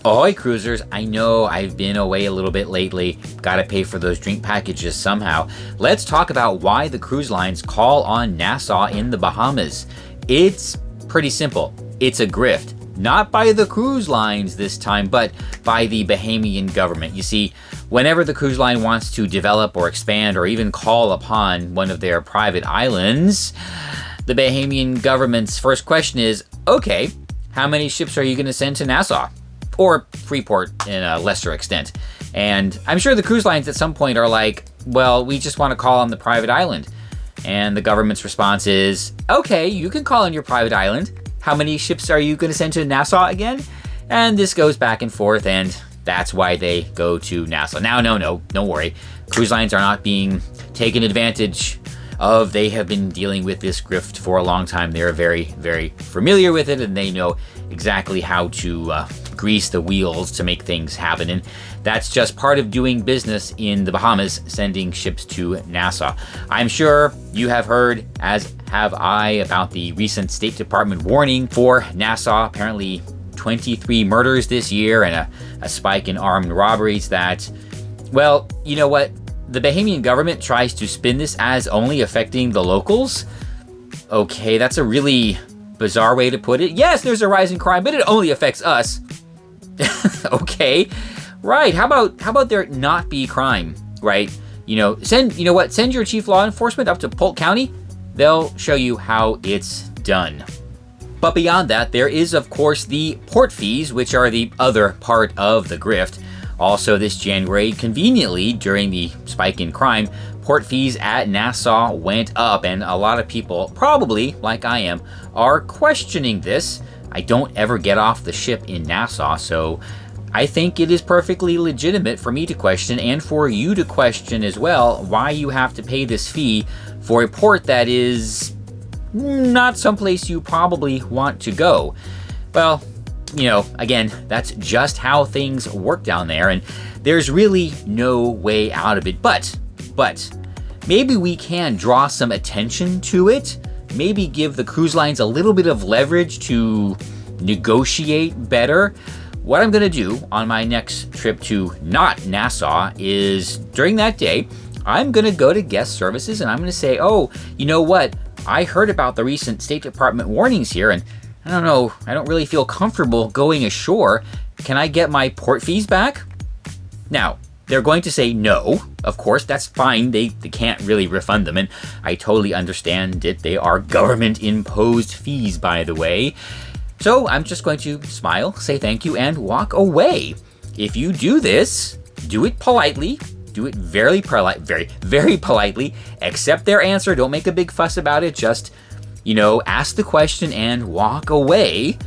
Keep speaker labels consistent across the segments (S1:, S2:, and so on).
S1: Ahoy cruisers, I know I've been away a little bit lately, gotta pay for those drink packages somehow. Let's talk about why the cruise lines call on Nassau in the Bahamas. It's pretty simple, it's a grift. Not by the cruise lines this time, but by the Bahamian government. You see, whenever the cruise line wants to develop or expand or even call upon one of their private islands, the Bahamian government's first question is, okay, how many ships are you gonna send to Nassau? Or Freeport in a lesser extent. And I'm sure the cruise lines at some point are like, well, we just want to call on the private island. And the government's response is, okay, you can call on your private island. How many ships are you going to send to Nassau again? And this goes back and forth, and that's why they go to Nassau. Now, no, don't worry. Cruise lines are not being taken advantage of. They have been dealing with this grift for a long time. They're very, very familiar with it, and they know exactly how to grease the wheels to make things happen. And that's just part of doing business in the Bahamas, sending ships to Nassau. I'm sure you have heard, as have I, about the recent State Department warning for Nassau. Apparently 23 murders this year and a spike in armed robberies that, well, you know what? The Bahamian government tries to spin this as only affecting the locals. Okay, that's a really bizarre way to put it. Yes, there's a rise in crime, but it only affects us. Okay, right. How about there not be crime, right? Send your chief law enforcement up to Polk County. They'll show you how it's done. But beyond that, there is, of course, the port fees, which are the other part of the grift. Also this January, conveniently, during the spike in crime, port fees at Nassau went up, and a lot of people, probably like I am, are questioning this. I don't ever get off the ship in Nassau, so I think it is perfectly legitimate for me to question, and for you to question as well, why you have to pay this fee for a port that is not someplace you probably want to go. Well, again, that's just how things work down there, and there's really no way out of it. But maybe we can draw some attention to it. Maybe give the cruise lines a little bit of leverage to negotiate better. What I'm gonna do on my next trip to not Nassau is, during that day, I'm gonna go to guest services and I'm gonna say, oh, you know what? I heard about the recent State Department warnings here, and I don't know, I don't really feel comfortable going ashore. Can I get my port fees back? Now, they're going to say no. Of course, that's fine. They can't really refund them, and I totally understand it. They are government-imposed fees, by the way. So I'm just going to smile, say thank you, and walk away. If you do this, do it politely. Do it very politely. Accept their answer. Don't make a big fuss about it. Just, ask the question and walk away.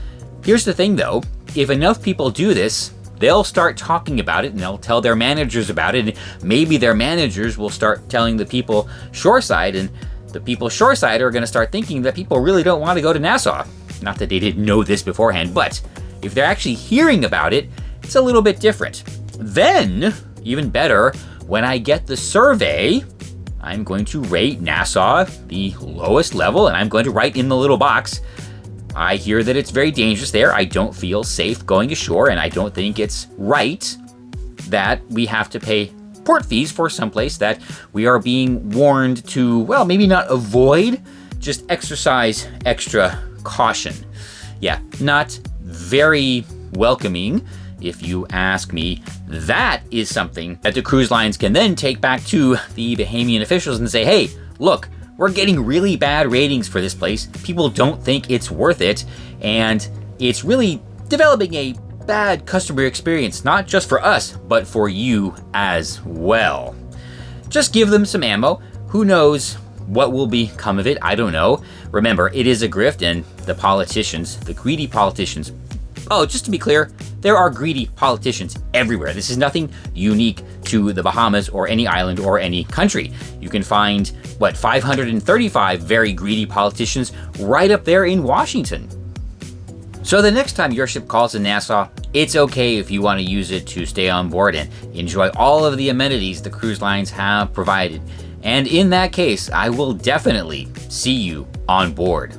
S1: Here's the thing, though. If enough people do this, they'll start talking about it, and they'll tell their managers about it, and maybe their managers will start telling the people shoreside, and the people shoreside are going to start thinking that people really don't want to go to Nassau. Not that they didn't know this beforehand, but if they're actually hearing about it, it's a little bit different. Then, even better, when I get the survey, I'm going to rate Nassau the lowest level, and I'm going to write in the little box, I hear that it's very dangerous there. I don't feel safe going ashore, and I don't think it's right that we have to pay port fees for someplace that we are being warned to, well, maybe not avoid, just exercise extra caution. Yeah, not very welcoming, if you ask me. That is something that the cruise lines can then take back to the Bahamian officials and say, hey, look, we're getting really bad ratings for this place. People don't think it's worth it, and it's really developing a bad customer experience, not just for us, but for you as well. Just give them some ammo. Who knows what will become of it? I don't know. Remember, it is a grift, and the politicians, the greedy politicians, oh, just to be clear, there are greedy politicians everywhere. This is nothing unique to the Bahamas or any island or any country. You can find, 535 very greedy politicians right up there in Washington. So the next time your ship calls in Nassau, it's okay if you want to use it to stay on board and enjoy all of the amenities the cruise lines have provided. And in that case, I will definitely see you on board.